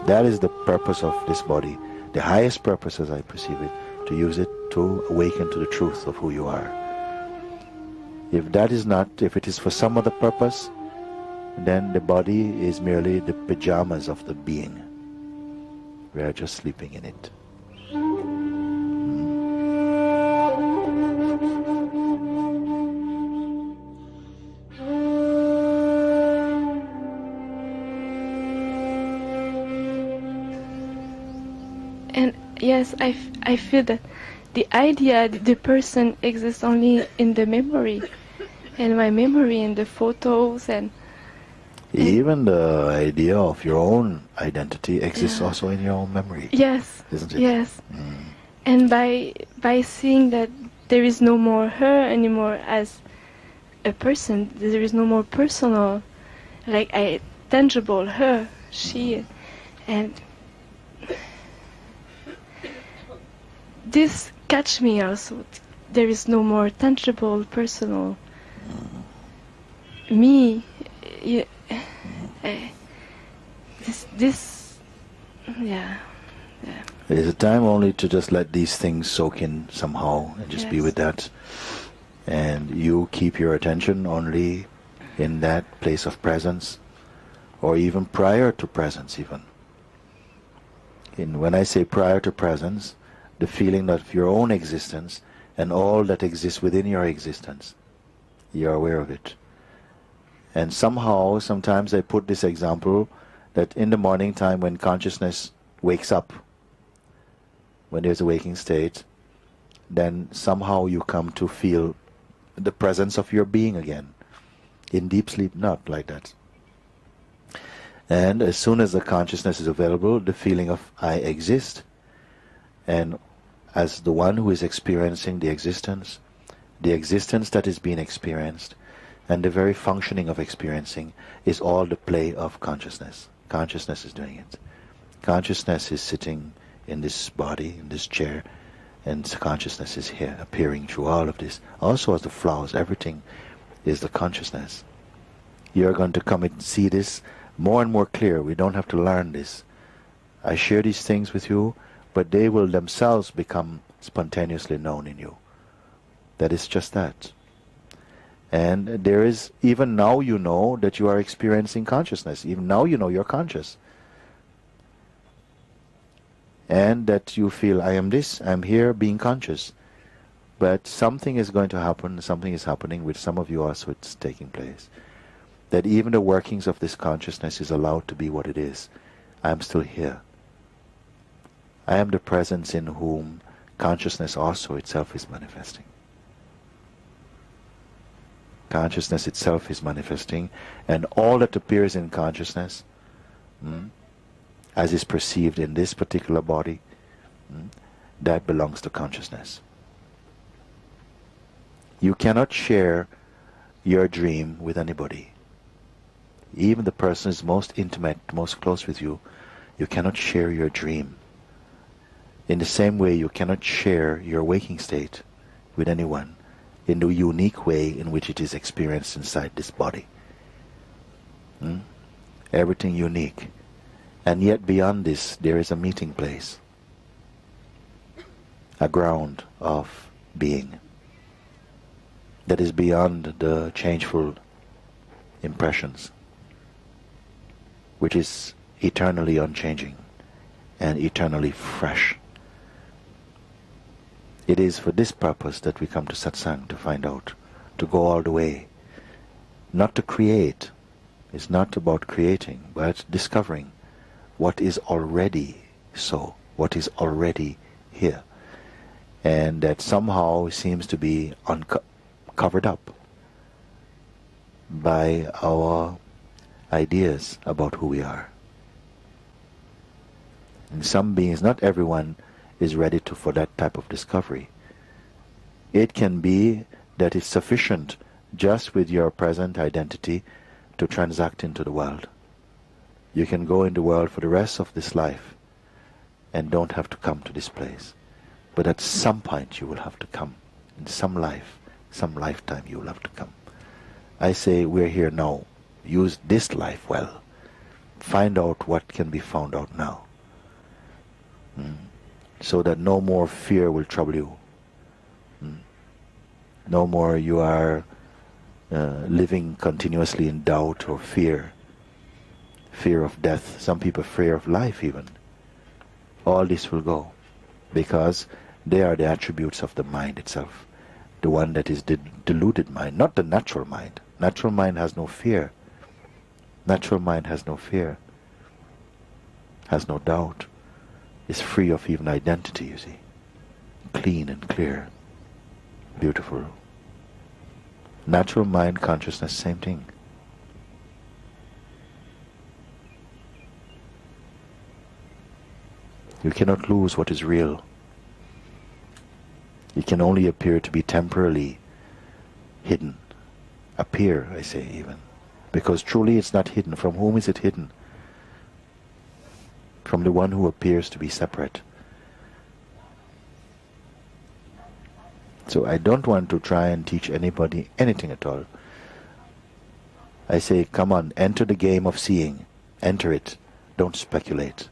That is the purpose of this body. The highest purpose, as I perceive it, to use it to awaken to the truth of who you are. If that is not, if it is for some other purpose, then the body is merely the pajamas of the being. We are just sleeping in it. And yes, I feel that the idea, the person exists only in the memory, and my memory and the photos and even the idea of your own identity exists also in your own memory. Yes, isn't it? Yes. And by seeing that there is no more her anymore as a person, there is no more personal, like a tangible her, she, and this catch me also. There is no more tangible, personal me. This, yeah. It is a time only to just let these things soak in somehow and just be with that. And you keep your attention only in that place of presence, or even prior to presence even. When I say prior to presence, the feeling of your own existence and all that exists within your existence. You're aware of it. And somehow, sometimes I put this example that in the morning time when consciousness wakes up, when there's a waking state, then somehow you come to feel the presence of your being again. In deep sleep, not like that. And as soon as the consciousness is available, the feeling of I exist, and as the one who is experiencing the existence that is being experienced, and the very functioning of experiencing is all the play of consciousness. Consciousness is doing it. Consciousness is sitting in this body, in this chair, and consciousness is here, appearing through all of this. Also as the flowers, everything is the consciousness. You're going to come and see this more and more clear. We don't have to learn this. I share these things with you, but they will themselves become spontaneously known in you. That is just that. And there is, even now you know that you are experiencing consciousness. Even now you know you're conscious. And that you feel, I am this, I'm here being conscious. But something is going to happen, something is happening with some of you also, it's taking place. That even the workings of this consciousness is allowed to be what it is. I am still here. I am the presence in whom consciousness also itself is manifesting. Consciousness itself is manifesting, and all that appears in consciousness, as is perceived in this particular body, that belongs to consciousness. You cannot share your dream with anybody. Even the person who is most intimate, most close with you, you cannot share your dream. In the same way, you cannot share your waking state with anyone in the unique way in which it is experienced inside this body. Everything unique. And yet beyond this, there is a meeting place, a ground of being that is beyond the changeful impressions, which is eternally unchanging and eternally fresh. It is for this purpose that we come to satsang, to find out, to go all the way. Not to create. It's not about creating, but discovering what is already so, what is already here. And that somehow seems to be covered up by our ideas about who we are. And some beings, not everyone is ready for that type of discovery. It can be that it's sufficient just with your present identity to transact into the world. You can go in the world for the rest of this life and don't have to come to this place. But at some point you will have to come. In some life, some lifetime you will have to come. I say we're here now. Use this life well. find out what can be found out now. So that no more fear will trouble you. No more you are living continuously in doubt or fear. Fear of death. Some people fear of life even. All this will go, because they are the attributes of the mind itself. The one that is the deluded mind, not the natural mind. Natural mind has no fear. Natural mind has no fear, has no doubt, is free of even identity, you see. Clean and clear, beautiful. Natural mind consciousness, same thing. You cannot lose what is real. It can only appear to be temporarily hidden. Appear, I say even. Because truly it's not hidden. From whom is it hidden? From the one who appears to be separate. So I don't want to try and teach anybody anything at all. I say, come on, enter the game of seeing. Enter it. Don't speculate.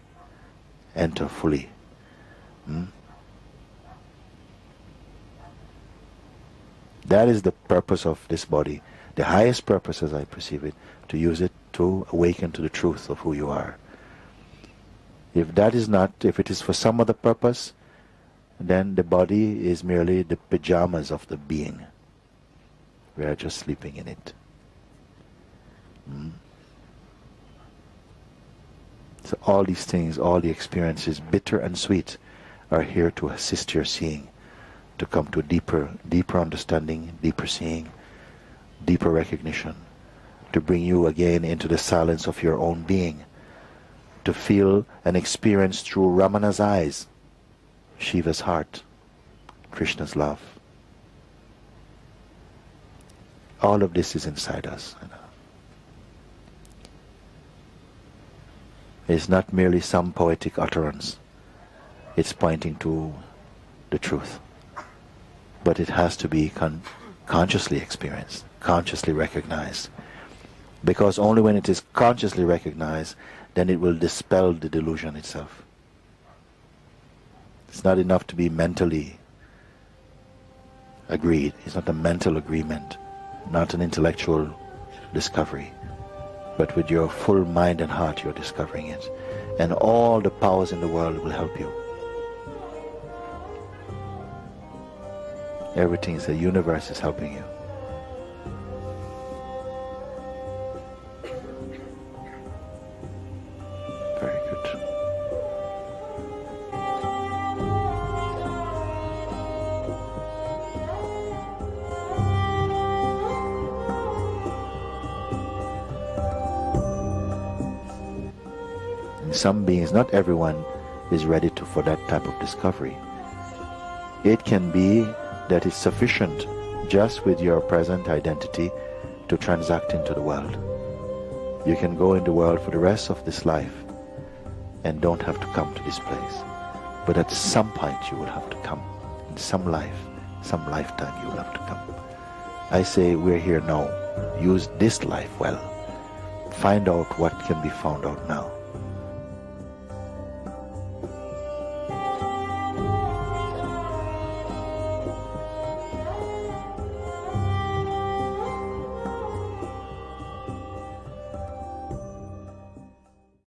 Enter fully. That is the purpose of this body. The highest purpose, as I perceive it, to use it to awaken to the truth of who you are. If that is not, if it is for some other purpose, then the body is merely the pajamas of the being. We are just sleeping in it. So all these things, all the experiences, bitter and sweet, are here to assist your seeing, to come to a deeper understanding, deeper seeing, deeper recognition, to bring you again into the silence of your own being, to feel and experience through Ramana's eyes, Shiva's heart, Krishna's love. All of this is inside us. It's not merely some poetic utterance. It's pointing to the truth. But it has to be consciously experienced, consciously recognized. Because only when it is consciously recognized, then it will dispel the delusion itself. It's not enough to be mentally agreed. It's not a mental agreement, not an intellectual discovery. But with your full mind and heart you're discovering it. And all the powers in the world will help you. Everything, the universe is helping you. Very good. In some beings, not everyone is ready for that type of discovery. It can be that it's sufficient just with your present identity to transact into the world. You can go in the world for the rest of this life and don't have to come to this place. But at some point you will have to come. In some life, some lifetime you will have to come. I say we're here now. Use this life well. Find out what can be found out now.